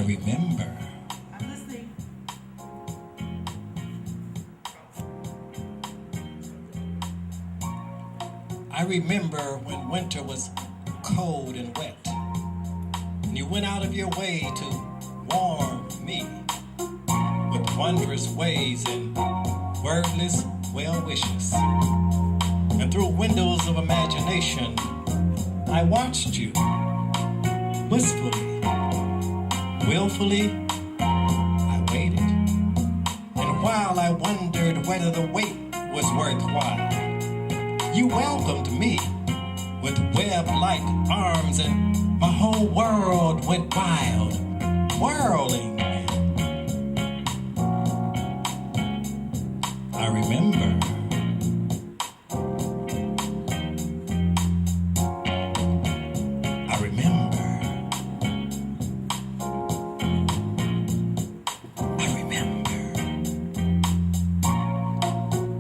I remember. I'm listening. I remember when winter was cold and wet, and you went out of your way to warm me with wondrous ways and wordless well wishes. And through windows of imagination, I watched you wistfully, willfully. I waited, and while I wondered whether the wait was worthwhile, you welcomed me with web-like arms, and my whole world went wild, whirling. I remember. I remember. I remember.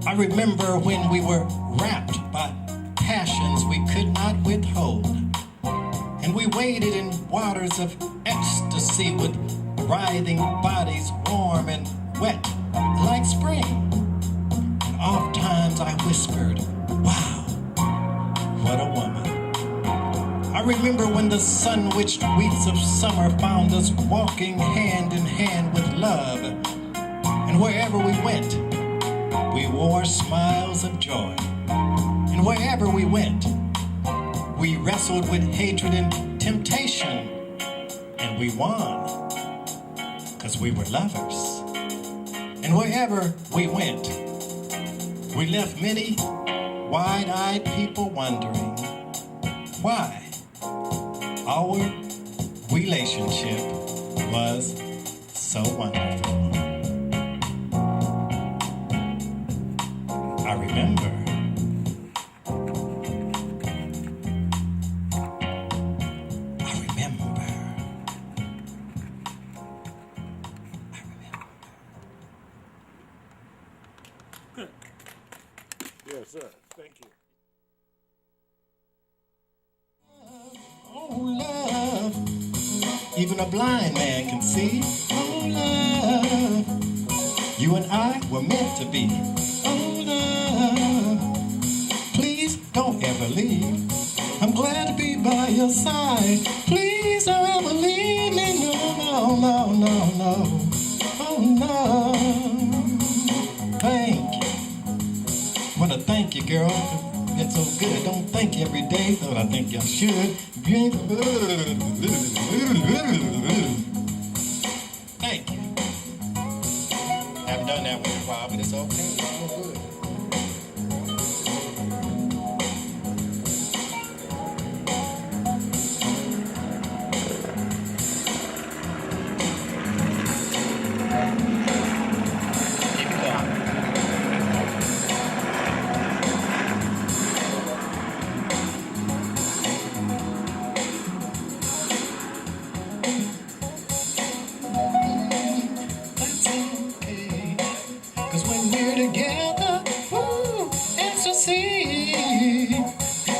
I remember when we were wrapped by passions we could not withhold, and we waded in waters of ecstasy with writhing bodies warm and wet like spring. And oft times I whispered, wow, what a woman. I remember when the sun-witched weeks of summer found us walking hand in hand with love, and wherever we went, we wore smiles of joy. And wherever we went, we wrestled with hatred and temptation, and we won, 'cause we were lovers. And wherever we went, we left many wide-eyed people wondering why our relationship was so wonderful. I remember. I remember. Yes, sir. Thank you. Oh, love, even a blind man can see. Oh, love, you and I were meant to be. Oh, love, please don't ever leave. I'm glad to be by your side. Please don't ever leave me. No, no, no, no, no. Oh, no. Thank you. Wanna thank you, girl. It's so good. Don't thank you every day, but I think I should. Thank you. Haven't done that one in a while, but it's okay. It's so good. Keep it going. That's okay. 'Cause when we're together, ooh, ecstasy.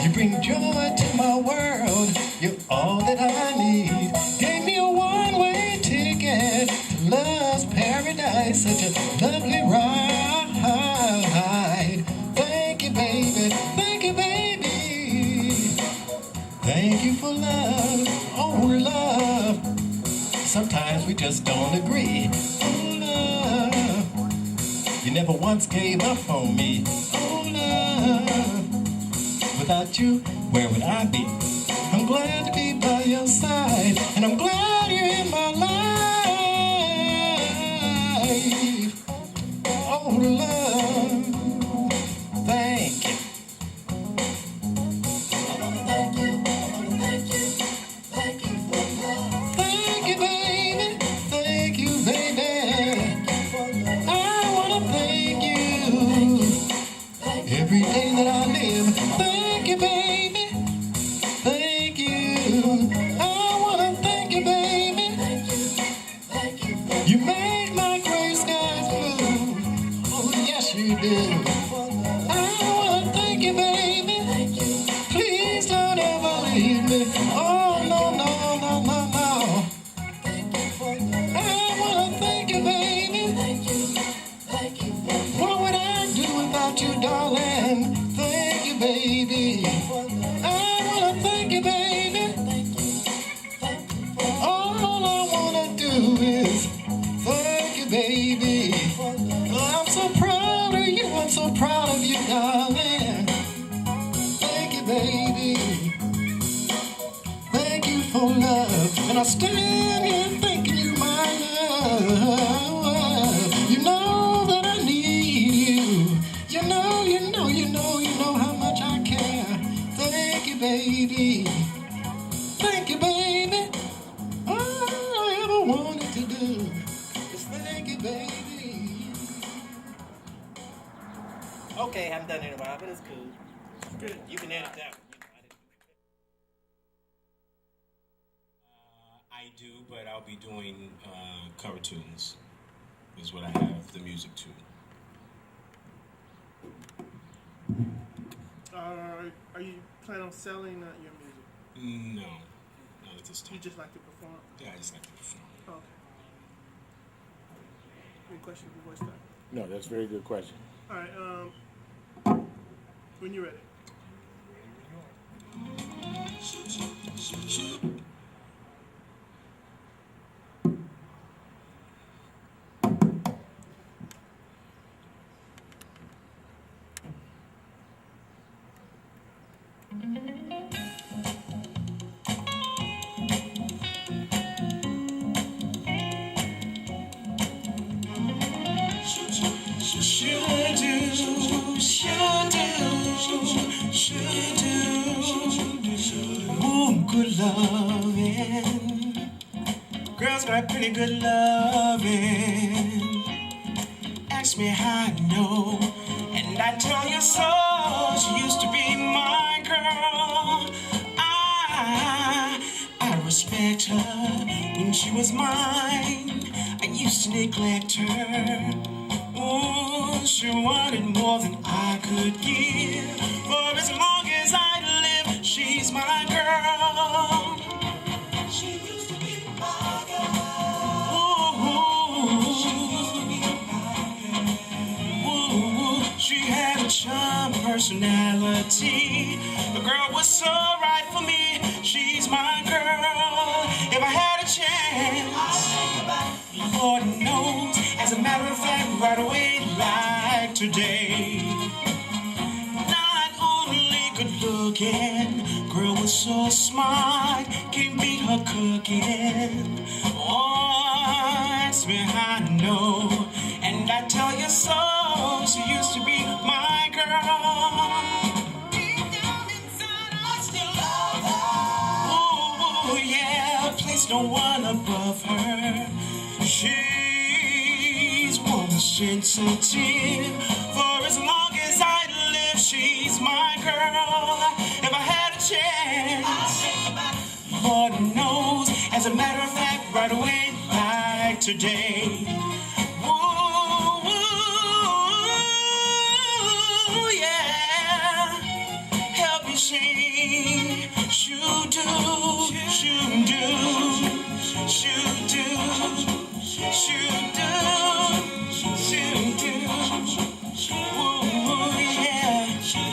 You bring joy to my world. You're all that I need. Gave me a one-way ticket to love's paradise. Such a lovely ride. Thank you, baby. Thank you, baby. Thank you for love. Oh, love. Sometimes we just don't agree. Oh, love, you never once gave up on me. Oh, love, without you, where would I be? I'm glad to be by your side, and I'm glad you're in my life. Oh, love, thank you. Thank you, baby. Thank you, baby. I wanna thank you every day that I live. Thank you, baby. Thank you. I wanna thank you, baby. You make my gray skies blue. Oh, yes, you do. I wanna thank you, baby. Please don't ever leave me. Oh, no, no, no, no, no. about you, darling. Thank you, baby. I wanna thank you, baby. All I wanna do is thank you, baby. I'm so proud of you. I'm so proud of you, darling. Thank you, baby. Thank you for love. And I stand here thanking you, my love. You know that I need you. You know how much I care. Thank you, baby. Thank you, baby. All I ever wanted to do is thank you, baby. Okay, haven't done it in a while, but it's cool. Good. You can edit that one. I do, but I'll be doing cover tunes, is what I have the music to. Are you planning on selling your music? No, not at this time. You just like to perform? Yeah, I just like to perform. Oh, okay. Any questions before we start? No, that's a very good question. All right. When you're ready. Ooh, good loving. Girls got pretty good loving. Ask me how I know, and I tell you so. She used to be my girl. I respect her when she was mine. I used to neglect her. Oh, she wanted more than I could give. For as long as I live, she's my girl. She used to be my girl. Ooh, she used to be my girl. Ooh, she had a charm, personality. The girl was so right for me. She's my girl. If I had a chance, Lord knows, as a matter of fact, right away like today. Not only good looking, girl was so smart, can't beat her cooking. Oh, ask me how I know, and I tell you so. She used to be my girl. Deep down inside, I still love her. Oh, yeah, place no one above her. She's one sensitive. For as long as I live, she's my girl. If I had a chance, Lord knows, as a matter of fact, right away like today. Ooh, yeah. Help me sing. Shoot do, shoot do, shoot do. Shoot do, shoot do, ooh, yeah. Shoot,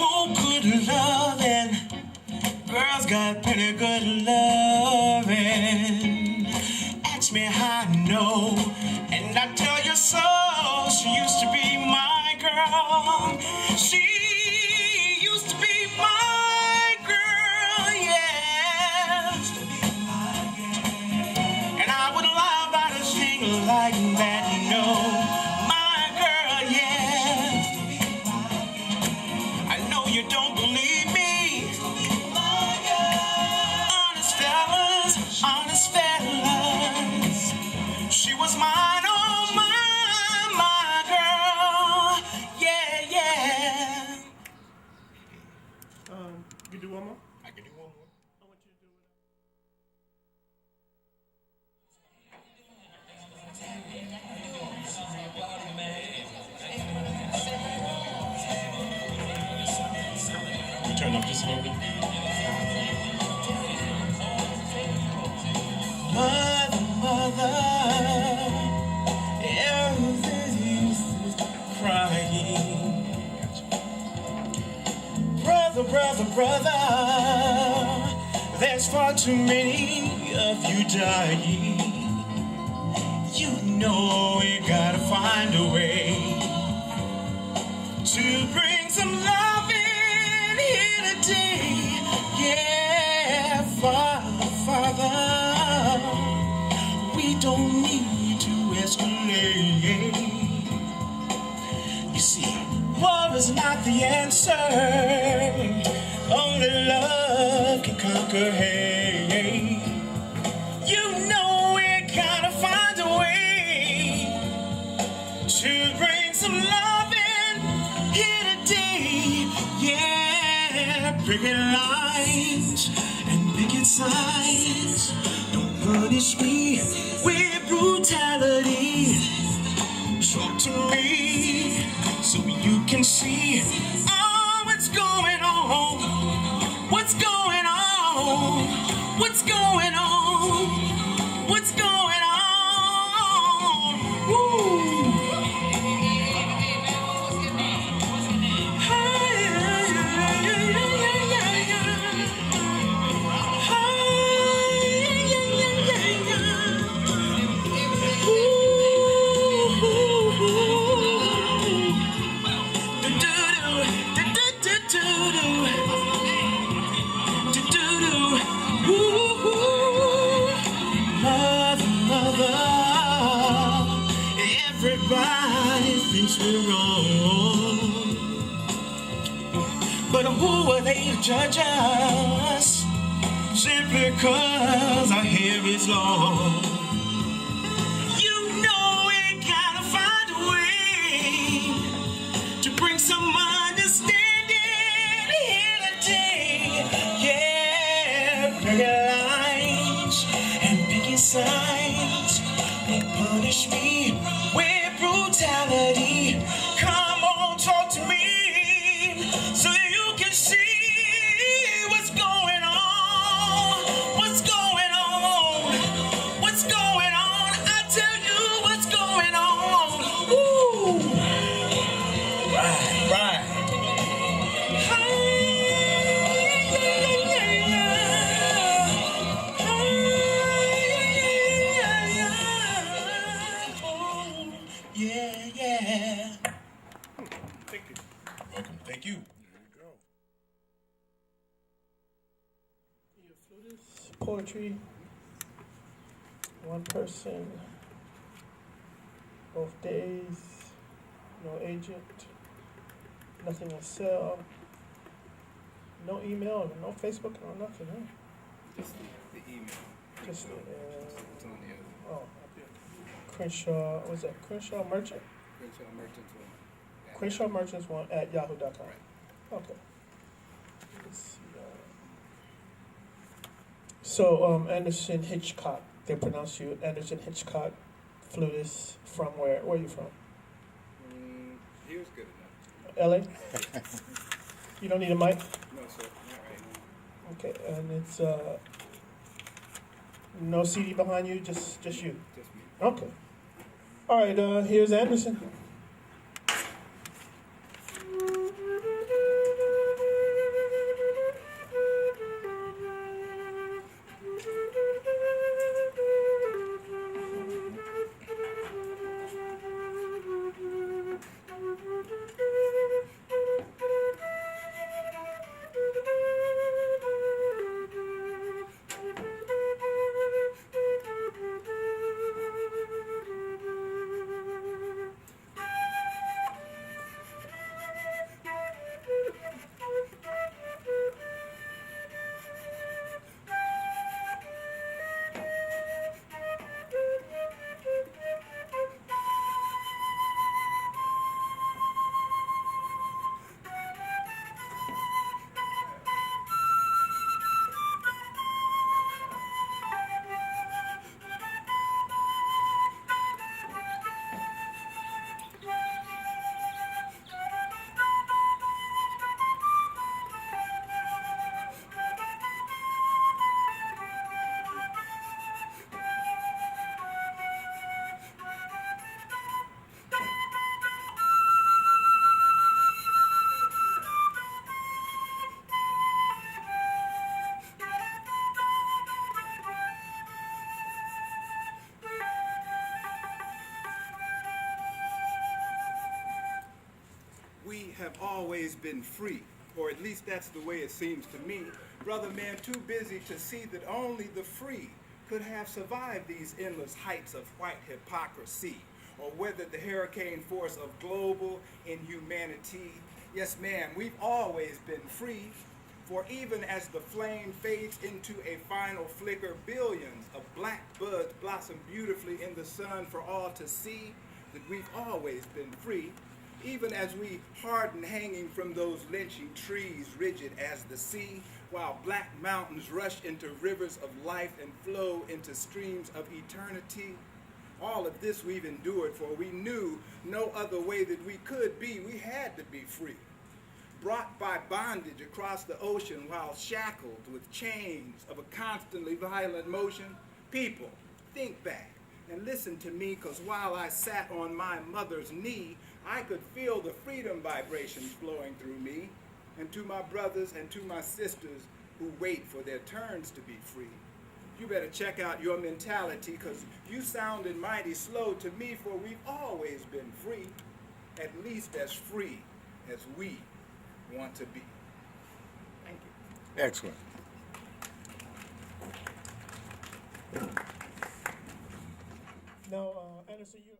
ooh, good loving. Girls got pretty good loving. Ask me how I know, and I tell you so. She used to be my girl. She used to be my girl, yeah. And I wouldn't lie about a thing like that, no. My girl, yeah. I know you don't believe me. Honest fellas. She was mine, oh my girl, yeah, yeah. You can do one more? I can do one more. I want you to do Turn up just a little bit. brother, there's far too many of you dying. You know we gotta find a way to bring some love in here today. Yeah, Father, we don't need to escalate. You see, war is not the answer. Only love can conquer hate. You know we gotta find a way to bring some love in here today. Yeah, picket lines and picket signs. Don't punish me with brutality. Talk to me so you can see what's going on. What's going on? What's going on? What's going on? Woo! Everybody thinks we're wrong, but who are they to judge us? Simply cause our hair is long. You know we gotta find a way to bring some understanding here today. Yeah, picket lines and picket signs. Don't punish me with brutality. Come on, talk to me so you can see what's going on. What's going on? What's going on? I tell you what's going on. Woo! Right. Yeah. Thank you. Welcome. Thank you. There you go. Your flutist, poetry, one person, both days, no agent, nothing to sell, no email, no Facebook, no nothing, huh? Just the email. Just, It's on the other. oh, Crenshaw, was that Crenshaw Merchant? Crenshaw Merchants one. Yeah. Crenshaw Merchants one at yahoo.com. Okay. Let's see. So, Anderson Hitchcock, they pronounce you Anderson Hitchcock, flutist, from where? Where are you from? He was good enough. LA? You don't need a mic? No, sir, not right now. Okay, and it's, no CD behind you, just you? Just me. Okay. All right, here's Anderson. have always been free, or at least that's the way it seems to me. Brother man, too busy to see that only the free could have survived these endless heights of white hypocrisy, or weathered the hurricane force of global inhumanity. Yes, ma'am, we've always been free, for even as the flame fades into a final flicker, billions of black buds blossom beautifully in the sun for all to see, that we've always been free. Even as we harden hanging from those lynching trees, rigid as the sea, while black mountains rush into rivers of life and flow into streams of eternity. All of this we've endured, for we knew no other way that we could be. We had to be free. Brought by bondage across the ocean while shackled with chains of a constantly violent motion. People, think back and listen to me, because while I sat on my mother's knee, I could feel the freedom vibrations flowing through me, and to my brothers and to my sisters who wait for their turns to be free. You better check out your mentality, because you sounded mighty slow to me, for we've always been free, at least as free as we want to be. Thank you. Excellent. Now, Anderson, you.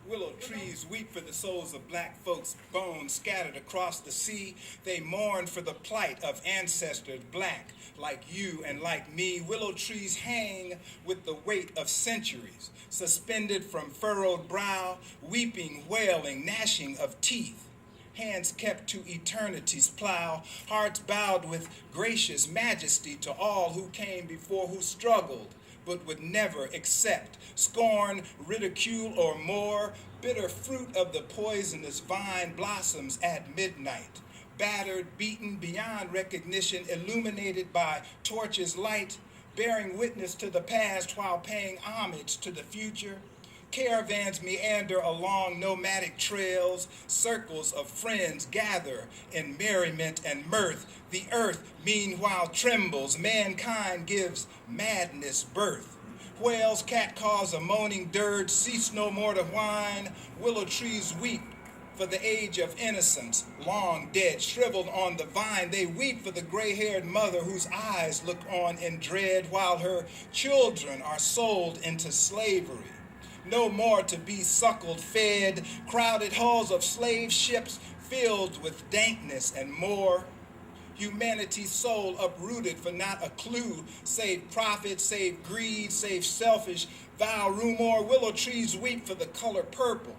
Willow trees weep for the souls of black folks, bones scattered across the sea. They mourn for the plight of ancestors black, like you and like me. Willow trees hang with the weight of centuries, suspended from furrowed brow, weeping, wailing, gnashing of teeth. Hands kept to eternity's plow, hearts bowed with gracious majesty to all who came before, who struggled, but would never accept scorn, ridicule, or more. Bitter fruit of the poisonous vine blossoms at midnight, battered, beaten beyond recognition, illuminated by torches' light, bearing witness to the past while paying homage to the future. Caravans meander along nomadic trails, circles of friends gather in merriment and mirth. The earth, meanwhile, trembles, mankind gives madness birth. Whales, catcaws, a moaning dirge, cease no more to whine. Willow trees weep for the age of innocence, long dead, shriveled on the vine. They weep for the gray-haired mother whose eyes look on in dread, while her children are sold into slavery. No more to be suckled, fed, crowded hulls of slave ships filled with dankness and more. Humanity's soul uprooted for not a clue, save profit, save greed, save selfish vow rumor. Willow trees weep for the color purple,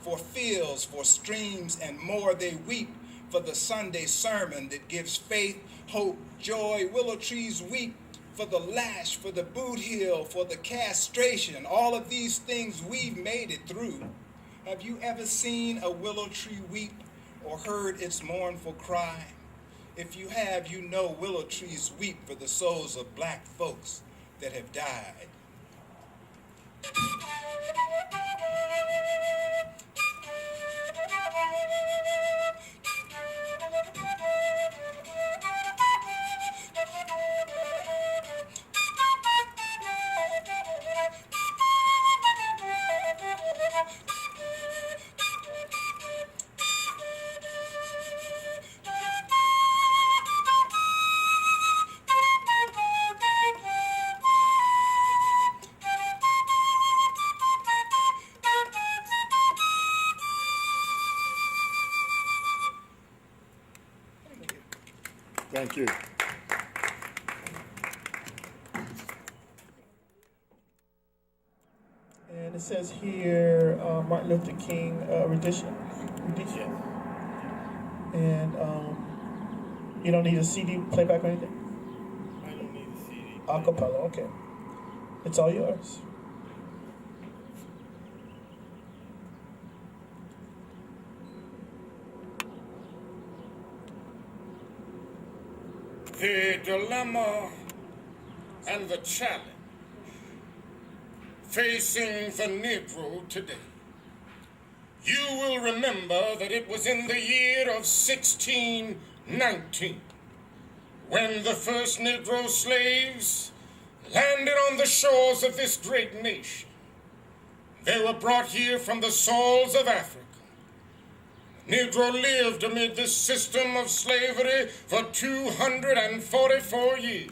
for fields, for streams, and more. They weep for the Sunday sermon that gives faith, hope, joy. Willow trees weep for the lash, for the boot heel, for the castration. All of these things we've made it through. Have you ever seen a willow tree weep or heard its mournful cry? If you have, you know willow trees weep for the souls of black folks that have died. Thank you. And it says here, Martin Luther King rendition. And you don't need a CD playback or anything? I don't need a CD. Acapella, okay. It's all yours. The dilemma and the challenge facing the Negro today. You will remember that it was in the year of 1619 when the first Negro slaves landed on the shores of this great nation. They were brought here from the soils of Africa. The Negro lived amid this system of slavery for 244 years.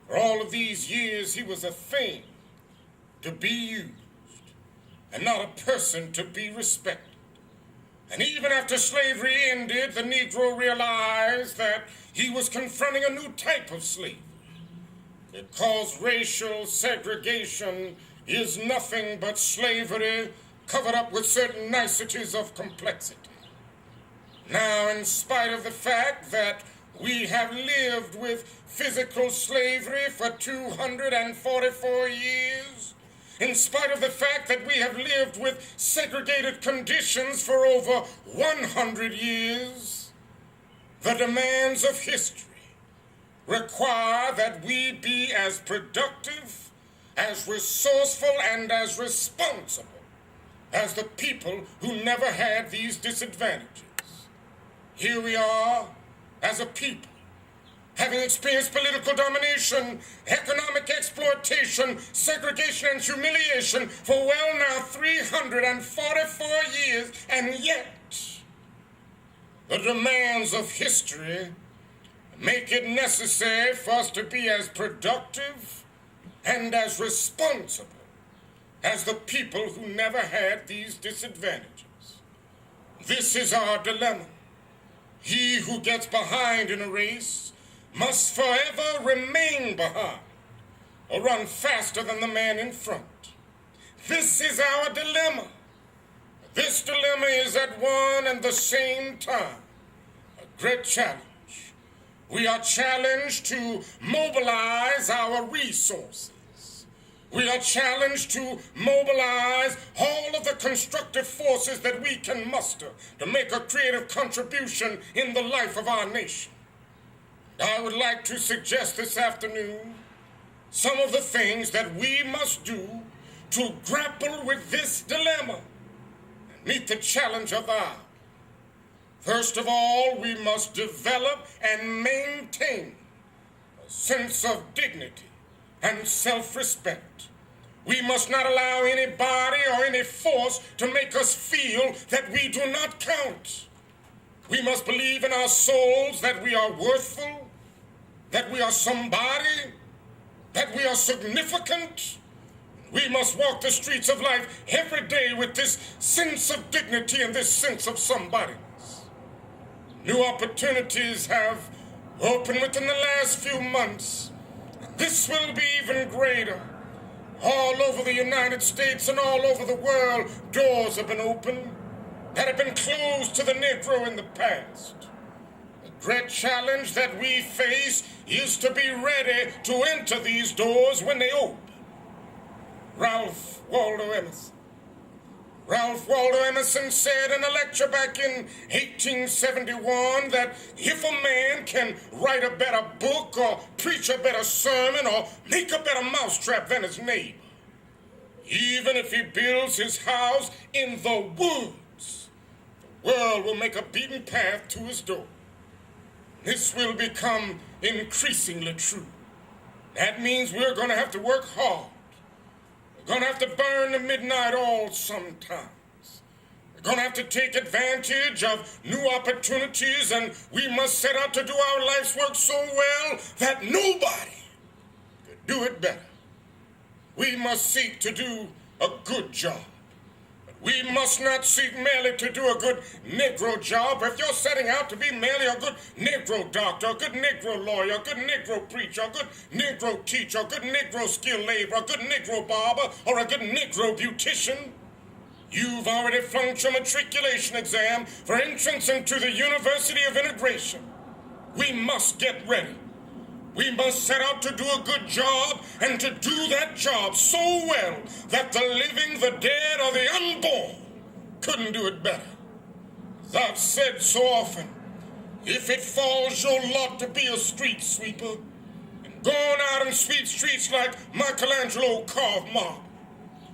For all of these years, he was a thing to be used and not a person to be respected. And even after slavery ended, the Negro realized that he was confronting a new type of slavery, because racial segregation is nothing but slavery covered up with certain niceties of complexity. Now, in spite of the fact that we have lived with physical slavery for 244 years, in spite of the fact that we have lived with segregated conditions for over 100 years, the demands of history require that we be as productive, as resourceful, and as responsible as the people who never had these disadvantages. Here we are as a people, having experienced political domination, economic exploitation, segregation, and humiliation for well now 344 years, and yet the demands of history make it necessary for us to be as productive and as responsible as the people who never had these disadvantages. This is our dilemma. He who gets behind in a race must forever remain behind or run faster than the man in front. This is our dilemma. This dilemma is at one and the same time a great challenge. We are challenged to mobilize our resources. We are challenged to mobilize all of the constructive forces that we can muster to make a creative contribution in the life of our nation. I would like to suggest this afternoon some of the things that we must do to grapple with this dilemma and meet the challenge of the hour. First of all, we must develop and maintain a sense of dignity and self-respect. We must not allow anybody or any force to make us feel that we do not count. We must believe in our souls that we are worthful, that we are somebody, that we are significant. We must walk the streets of life every day with this sense of dignity and this sense of somebodyness. New opportunities have opened within the last few months. This will be even greater. All over the United States and all over the world, doors have been opened that have been closed to the Negro in the past. The great challenge that we face is to be ready to enter these doors when they open. Ralph Waldo Emerson said in a lecture back in 1871 that if a man can write a better book or preach a better sermon or make a better mousetrap than his neighbor, even if he builds his house in the woods, the world will make a beaten path to his door. This will become increasingly true. That means we're going to have to work hard. We're going to have to burn the midnight oil sometimes. We're going to have to take advantage of new opportunities, and we must set out to do our life's work so well that nobody could do it better. We must seek to do a good job. But we must not seek merely to do a good Negro job. If you're setting out to be merely a good Negro doctor, a good Negro lawyer, a good Negro preacher, a good Negro teacher, a good Negro skilled laborer, a good Negro barber, or a good Negro beautician, You've already flunked your matriculation exam for entrance into the University of Integration. We must get ready. We must set out to do a good job and to do that job so well that the living, the dead, or the unborn couldn't do it better. As I've said so often, if it falls your lot to be a street sweeper and going out and sweep streets like Michelangelo carved marble,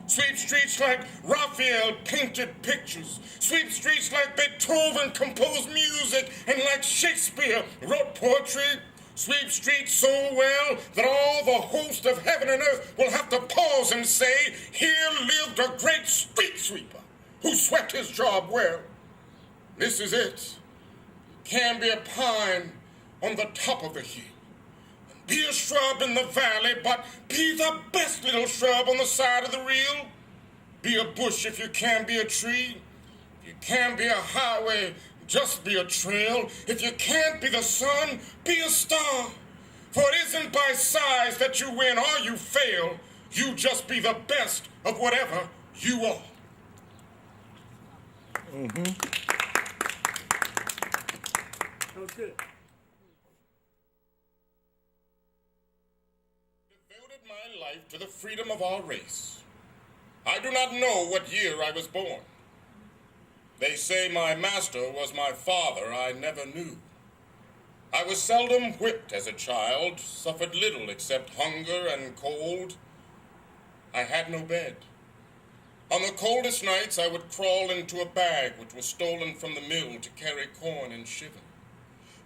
sweep streets like Raphael painted pictures, sweep streets like Beethoven composed music, and like Shakespeare wrote poetry, sweep streets so well that all the host of heaven and earth will have to pause and say, here lived a great street sweeper who swept his job well. This is it. Can be a pine on the top of the hill, be a shrub in the valley, but be the best little shrub on the side of the reel. Be a bush if you can be a tree. If you can be a highway, just be a trail. If you can't be the sun, be a star. For it isn't by size that you win or you fail. You just be the best of whatever you are. That was good. Devoted my life to the freedom of our race. I do not know what year I was born. They say my master was my father, I never knew. I was seldom whipped as a child, suffered little except hunger and cold. I had no bed. On the coldest nights I would crawl into a bag which was stolen from the mill to carry corn and shiver.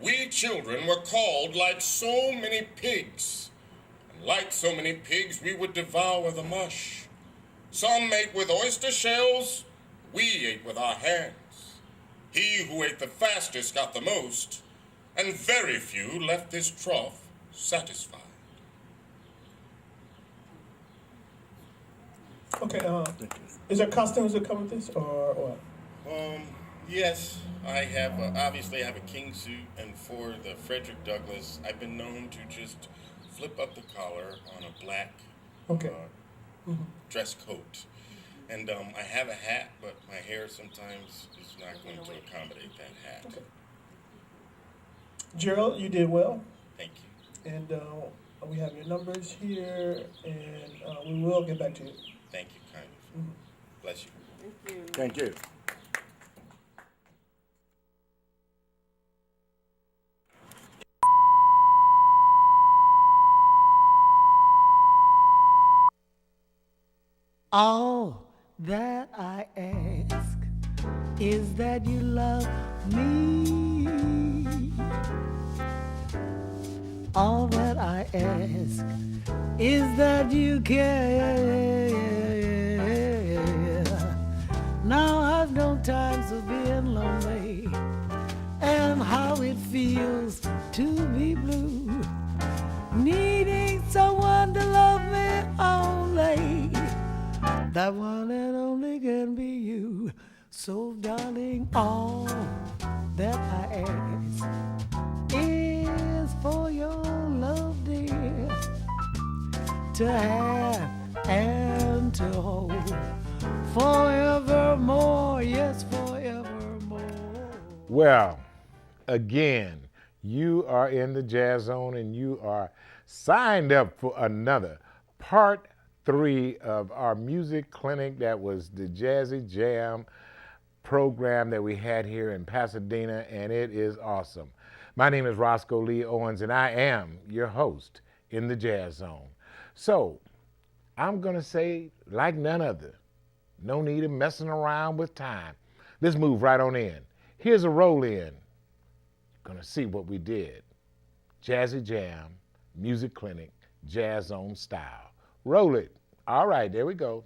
We children were called like so many pigs. And like so many pigs, we would devour the mush. Some ate with oyster shells, we ate with our hands. He who ate the fastest got the most, and very few left this trough satisfied. Okay, is there costumes that come with this, or what? Yes, I have, obviously I have a king suit, and for the Frederick Douglass, I've been known to just flip up the collar on a black Okay. dress coat. And I have a hat, but my hair sometimes is not going to accommodate that hat. Okay. Gerald, you did well, Thank you. and we have your numbers here, and we will get back to you. Thank you kindly. Bless you. Thank you. All that I ask is that you love me. All that I ask is that you care. Now I've known times of being lonely and how it feels to be blue, needing someone to love me only. That one and only can be you. So darling, all that I ask is for your love, dear, to have and to hold forevermore, yes, forevermore. Well, again, you are in the Jazz Zone and you are signed up for another part 3 of our music clinic. That was the Jazzy Jam program that we had here in Pasadena, and it is awesome. My name is Roscoe Lee Owens, and I am your host in the Jazz Zone. So I'm going to say, like none other, no need of messing around with time. Let's move right on in. Here's a roll in. Going to see what we did. Jazzy Jam, Music Clinic, Jazz Zone style. Roll it. All right, there we go.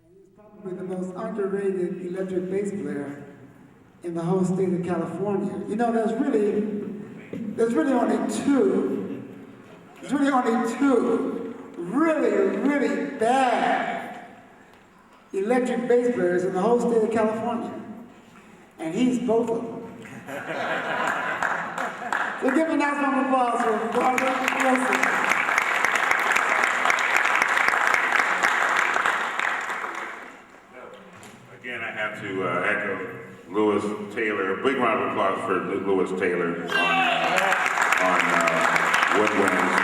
He's probably the most underrated electric bass player in the whole state of California. You know, there's really only two. There's really only two really bad electric bass players in the whole state of California. And he's both of them. So give a nice round of applause for Robert Wilson. Again, to echo Lewis Taylor. Big round of applause for Lewis Taylor on Woodwinds.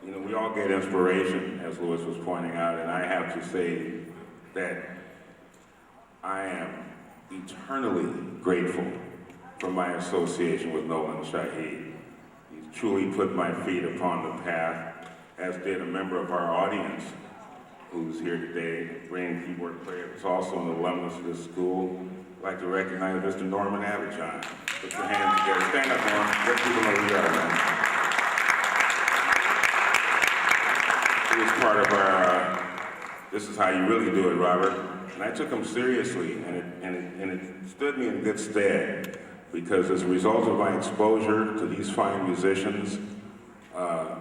You know, we all get inspiration, as Lewis was pointing out, and I have to say that I am eternally grateful for my association with Nolan Shahid. He's truly put my feet upon the path, as did a member of our audience who's here today, a brain keyboard player, who's also an alumnus of this school. I'd like to recognize Mr. Norman Abidjan. Put your hands together. Stand up, Norman. Let people know who you are, man. He was part of our, this is how you really do it, Robert. And I took him seriously, and it stood me in good stead, because as a result of my exposure to these fine musicians,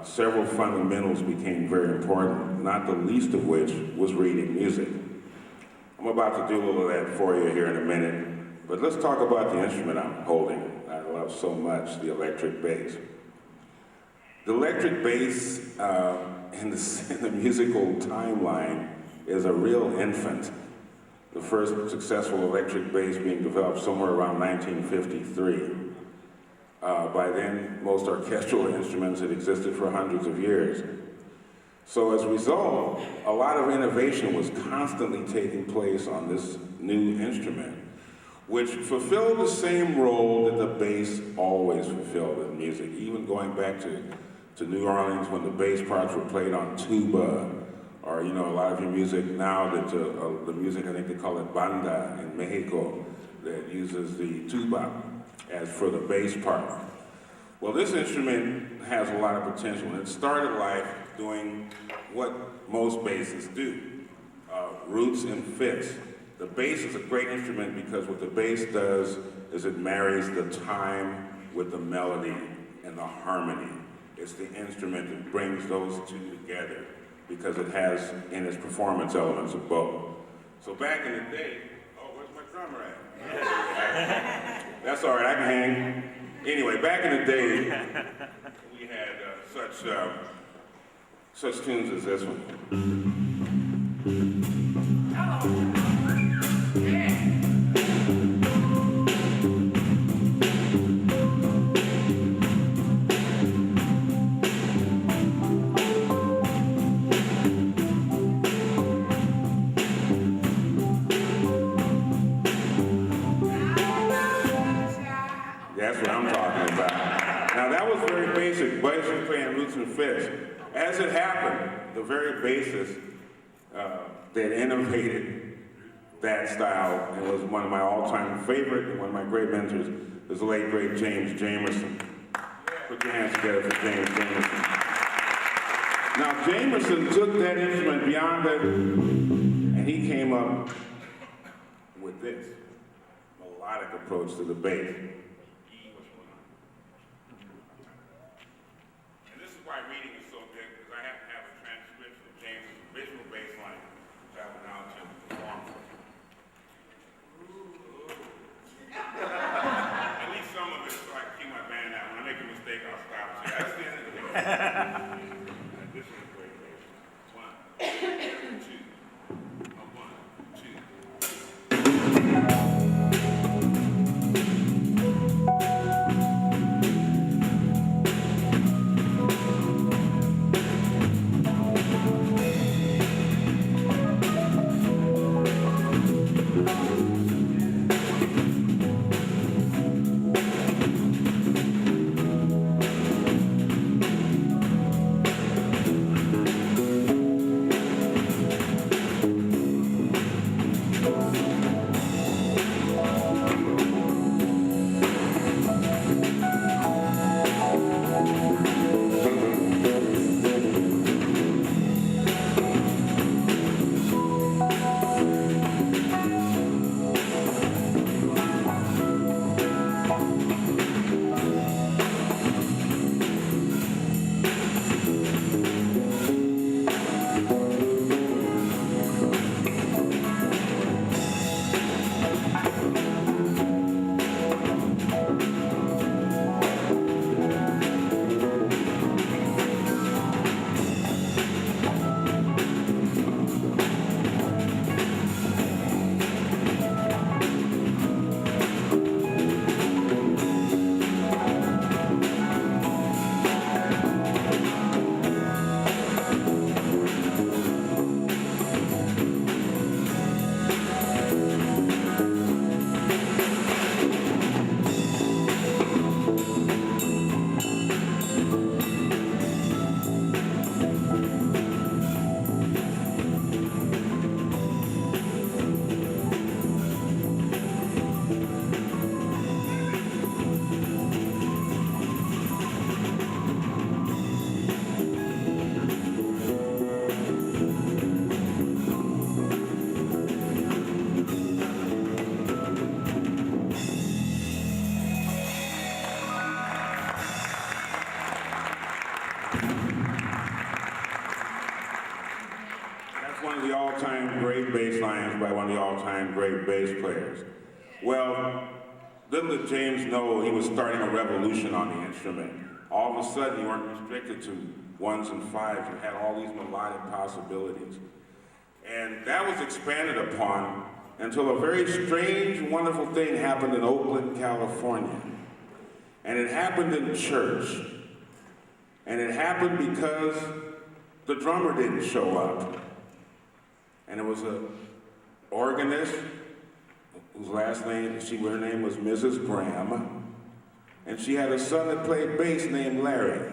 several fundamentals became very important, not the least of which was reading music. I'm about to do a little of that for you here in a minute, but let's talk about the instrument I'm holding. I love so much, the electric bass. The electric bass in the musical timeline is a real infant. The first successful electric bass being developed somewhere around 1953. By then, most orchestral instruments had existed for hundreds of years. So as a result, a lot of innovation was constantly taking place on this new instrument, which fulfilled the same role that the bass always fulfilled in music, even going back to New Orleans when the bass parts were played on tuba, or you know, a lot of your music now, that the music, I think they call it banda in Mexico, that uses the tuba as for the bass part. Well, this instrument has a lot of potential, and it started life doing what most basses do, roots and fits. The bass is a great instrument because what the bass does is it marries the time with the melody and the harmony. It's the instrument that brings those two together because it has in its performance elements of both. So back in the day, oh, where's my drummer at? That's all right, I can hang. Anyway, back in the day, we had such tunes as this one. That's what I'm talking about. Now that was very basic, basically playing roots and fits. As it happened, the very bassist that innovated that style and was one of my all-time favorite and one of my great mentors is the late, great James Jamerson. Put your hands together for James Jamerson. Now Jamerson took that instrument beyond it, and he came up with this melodic approach to the bass. Why reading is so good, because I have to have a transcription of James' original bass line, which I will now attempt to perform for you. At least some of it, so I can keep my band out. When I make a mistake, I'll stop. See, I stand it. This is a great bass. 1, 2, 1, 2. one of the all-time great bass lines by one of the all-time great bass players. Well, little did James know he was starting a revolution on the instrument. All of a sudden, you weren't restricted to ones and fives. You had all these melodic possibilities. And that was expanded upon until a very strange, wonderful thing happened in Oakland, California. And it happened in church. And it happened because the drummer didn't show up. And it was an organist whose last name, her name was Mrs. Graham. And she had a son that played bass named Larry.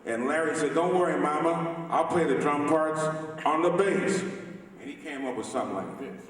And Larry said, "Don't worry, Mama, I'll play the drum parts on the bass." And he came up with something like this.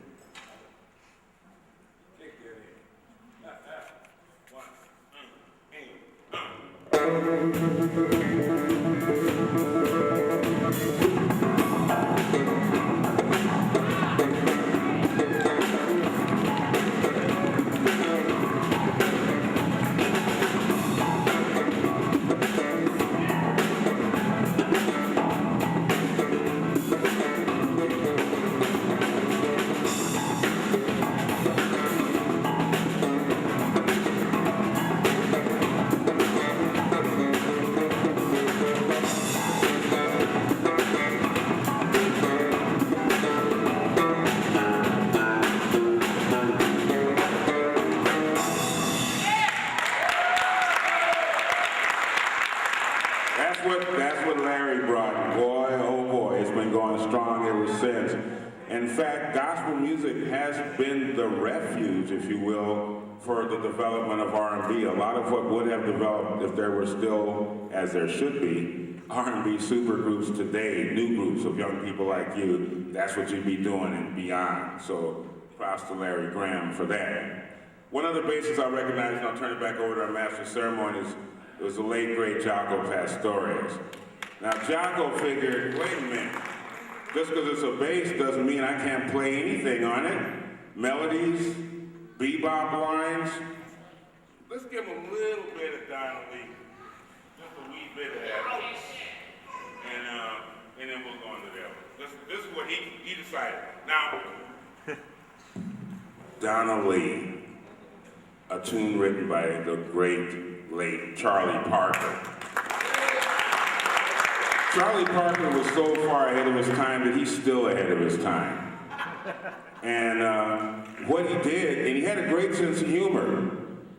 That's what Larry brought. Boy, oh boy, it's been going strong ever since. In fact, gospel music has been the refuge, if you will, for the development of R&B. A lot of what would have developed if there were still, as there should be, R&B supergroups today, new groups of young people like you, that's what you'd be doing and beyond. So props to Larry Graham for that. One other bassist I recognize, and I'll turn it back over to our master of ceremonies, it was the late, great Jaco Pastorius. Now, Jaco figured, wait a minute, just because it's a bass doesn't mean I can't play anything on it. Melodies, bebop lines. Let's give him a little bit of Donald Lee, just a wee bit of that. And then we'll go into that. This is what he decided. Now, Donald Lee, a tune written by the great, late Charlie Parker. Charlie Parker was so far ahead of his time that he's still ahead of his time. And what he did, and he had a great sense of humor.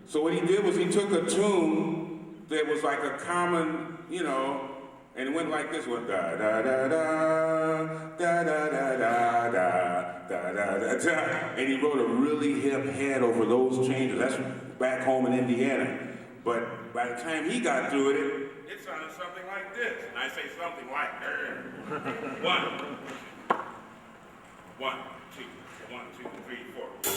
So what he did was he took a tune that was like a common, you know, and it went like this, went da da da da da da da da da da da da, and he wrote a really hip head over those changes. That's back home in Indiana. But by the time he got through it sounded something like this. And I say something like, 1, 2, 1, 2, 3, 4.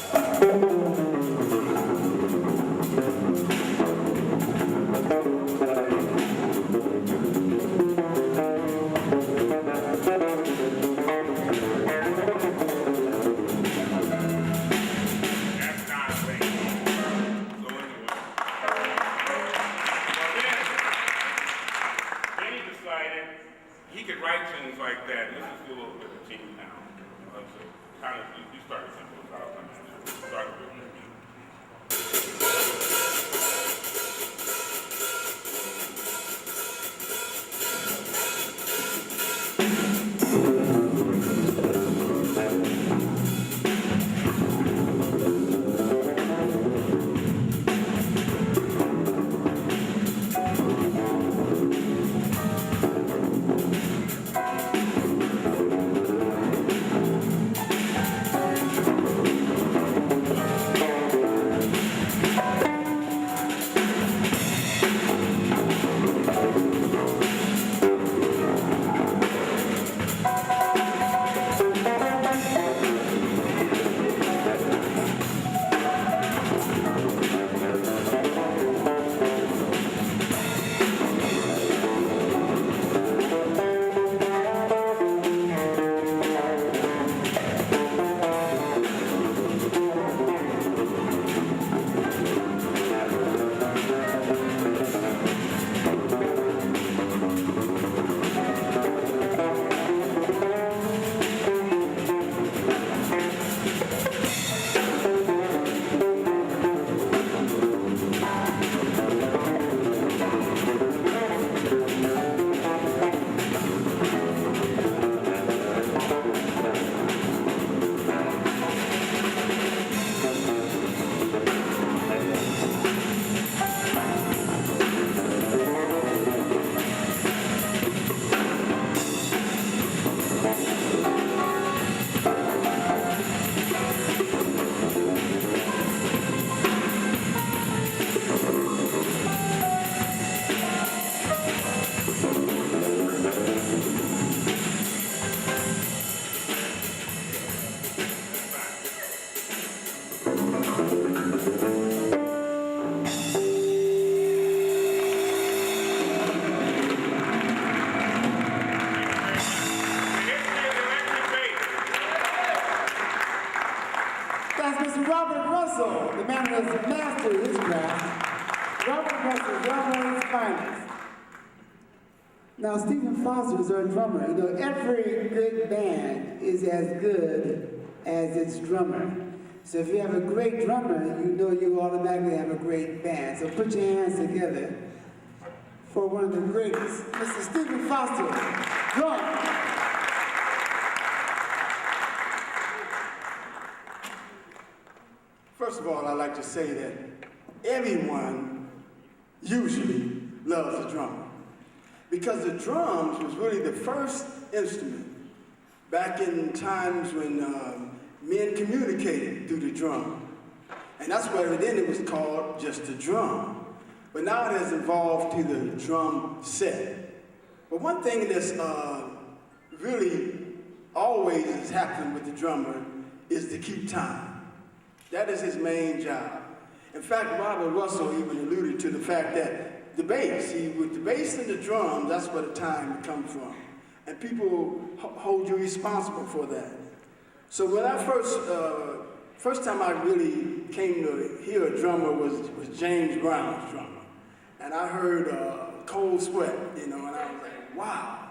He could write things like that. Let's just do a little bit of team now. So kind of, you start simple. Start with has mastered his craft. Robert Russell, drummer's finest. Now, Stephen Foster is our drummer. You know, every good band is as good as its drummer. So if you have a great drummer, you know you automatically have a great band. So put your hands together for one of the greatest, Mr. Stephen Foster, drum. First of all, I'd like to say that everyone usually loves the drummer, because the drums was really the first instrument back in times when men communicated through the drum. And that's why then it was called just a drum. But now it has evolved to the drum set. But one thing that's really always has happened with the drummer is to keep time. That is his main job. In fact, Robert Russell even alluded to the fact that the bass, with the bass and the drums, that's where the time comes from. And people hold you responsible for that. So when I first time I really came to hear a drummer was James Brown's drummer. And I heard Cold Sweat, you know, and I was like, wow,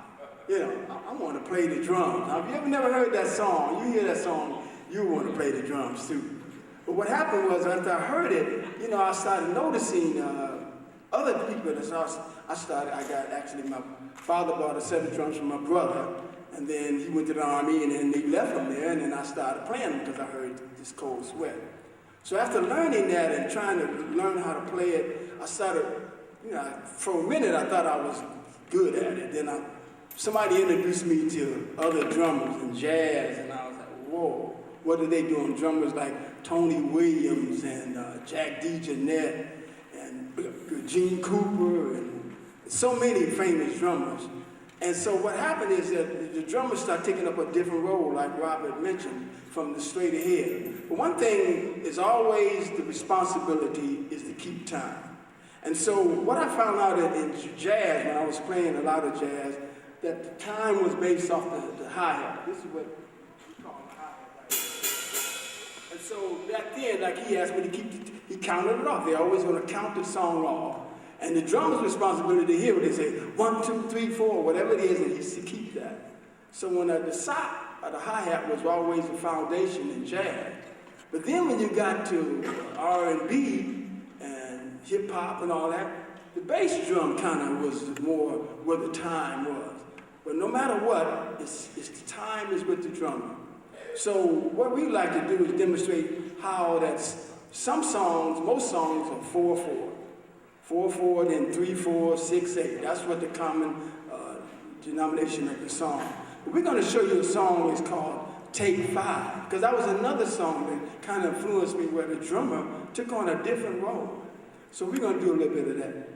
you know, I want to play the drums. Now, if you ever never heard that song, you hear that song, you want to play the drums too. But what happened was, after I heard it, you know, I started noticing other people. My father bought a set of drums from my brother, and then he went to the Army, and then he left them there, and then I started playing them because I heard this Cold Sweat. So after learning that and trying to learn how to play it, I started, you know, for a minute I thought I was good at it. Then somebody introduced me to other drummers and jazz, and I was like, whoa, what are they doing? Drummers like Tony Williams and Jack DeJohnette and Gene Cooper and so many famous drummers. And so what happened is that the drummers start taking up a different role, like Robert mentioned, from the straight ahead. But one thing is always the responsibility is to keep time. And so what I found out in jazz, when I was playing a lot of jazz, that the time was based off the hi-hat. This is what we call the hi-hat. And so back then, like he asked me to he counted it off. They're always going to count the song off. And the drummer's responsibility to hear what they say, 1, 2, 3, 4, whatever it is, and he's to keep that. So when the sop or the hi-hat was always the foundation in jazz. But then when you got to R&B and hip-hop and all that, the bass drum kind of was more where the time was. But no matter what, it's the time is with the drummer. So what we like to do is demonstrate how that's some songs, most songs are 4/4. 4/4, then 3/4, 6/8. That's what the common denomination of the song. But we're going to show you a song that's called Take 5, because that was another song that kind of influenced me where the drummer took on a different role. So we're going to do a little bit of that.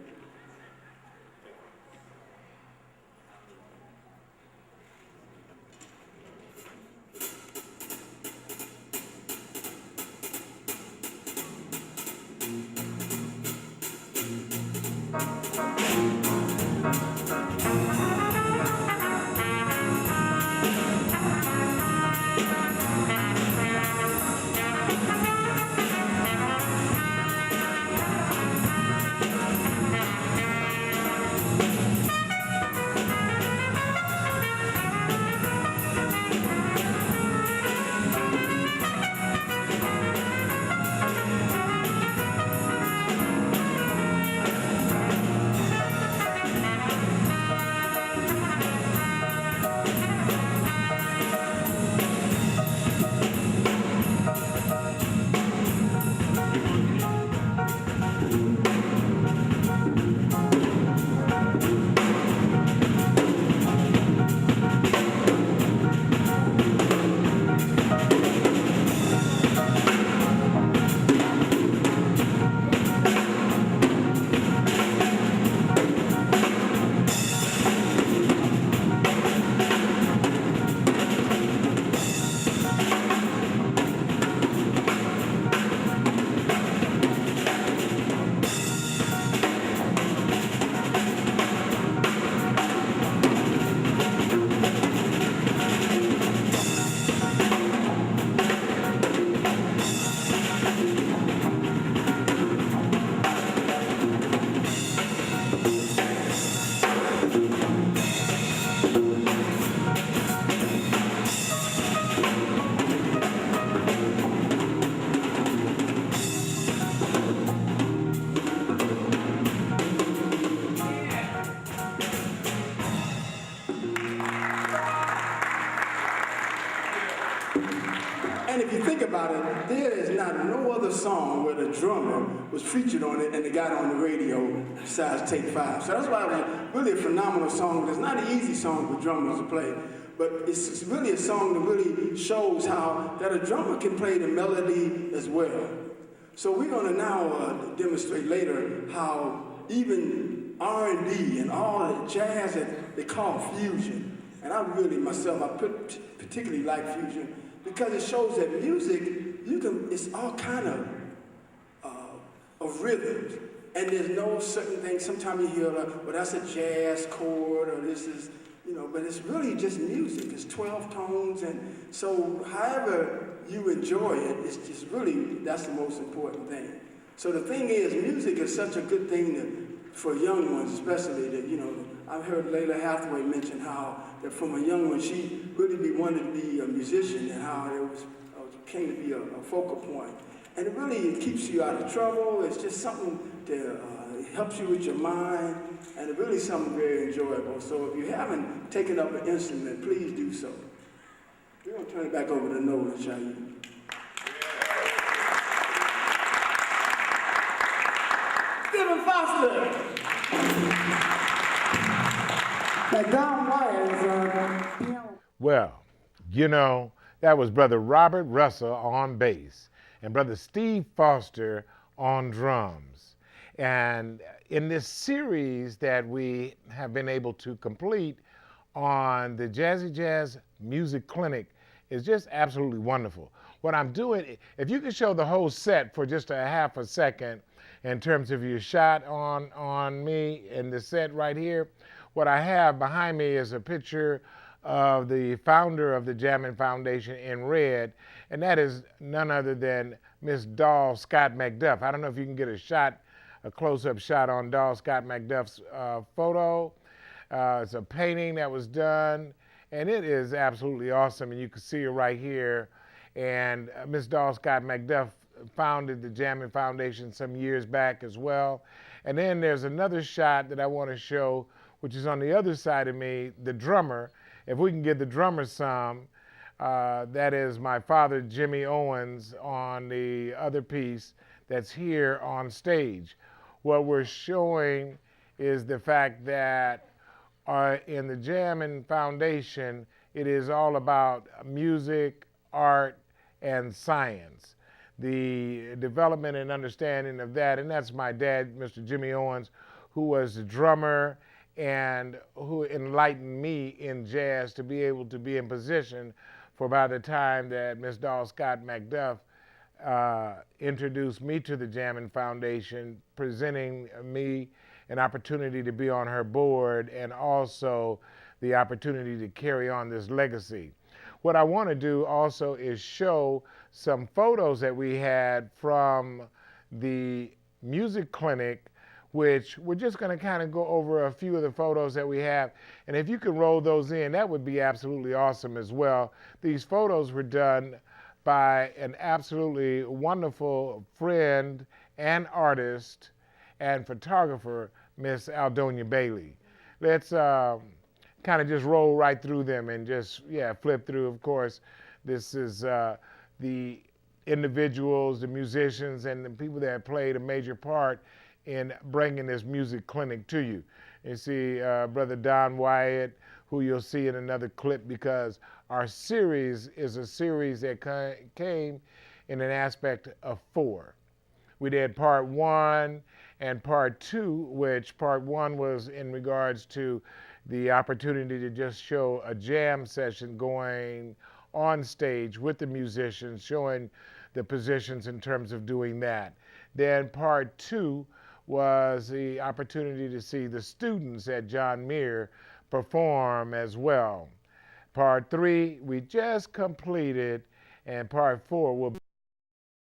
And if you think about it, there is not no other song where the drummer was featured on it and it got on the radio besides Take 5. So that's why it was really a phenomenal song. It's not an easy song for drummers to play, but it's really a song that really shows how that a drummer can play the melody as well. So we're going to now demonstrate later how even R&B and all the jazz that they call fusion. And I really, myself, I particularly like fusion because it shows that music, it's all kind of rhythms. And there's no certain thing. Sometimes you hear, well, that's a jazz chord, or this is, but it's really just music. It's 12 tones. And so however you enjoy it, it's just really, that's the most important thing. So the thing is, music is such a good thing for young ones, especially that, I've heard Layla Hathaway mention how that from a young one, she really wanted to be a musician and how it came to be a focal point. And it keeps you out of trouble. It's just something that helps you with your mind, and it's really something very enjoyable. So if you haven't taken up an instrument, please do so. We're going to turn it back over to Noah and Shaheed. Stephen Foster. Don Wyatt piano. Well, that was Brother Robert Russell on bass and Brother Steve Foster on drums. And in this series that we have been able to complete on the Jazzy Jazz Music Clinic is just absolutely wonderful. What I'm doing, if you could show the whole set for just a half a second in terms of your shot on me in the set right here, what I have behind me is a picture of the founder of the Jammin Foundation in red, and that is none other than Miss Doll Scott McDuff. I don't know if you can get a close-up shot on Doll Scott McDuff's photo. It's a painting that was done, and it is absolutely awesome, and you can see her right here. And Miss Doll Scott McDuff founded the Jammin Foundation some years back as well. And then there's another shot that I want to show, which is on the other side of me, the drummer. If we can give the drummer some, that is my father, Jimmy Owens, on the other piece that's here on stage. What we're showing is the fact that in the Jammin Foundation, it is all about music, art, and science. The development and understanding of that, and that's my dad, Mr. Jimmy Owens, who was the drummer and who enlightened me in jazz to be able to be in position for by the time that Miss Doll Scott McDuff introduced me to the Jammin Foundation, presenting me an opportunity to be on her board and also the opportunity to carry on this legacy. What I want to do also is show some photos that we had from the music clinic, which we're just going to kind of go over a few of the photos that we have. And if you can roll those in, that would be absolutely awesome as well. These photos were done by an absolutely wonderful friend and artist and photographer, Miss Aldonia Bailey. Let's kind of just roll right through them and just, flip through. Of course, this is the individuals, the musicians, and the people that played a major part in bringing this music clinic to you. You see Brother Don Wyatt, who you'll see in another clip, because our series is a series that came in an aspect of 4. We did part 1 and part 2, which part 1 was in regards to the opportunity to just show a jam session going on stage with the musicians, showing the positions in terms of doing that. Then part 2 was the opportunity to see the students at John Muir perform as well. Part 3 we just completed, and part 4 will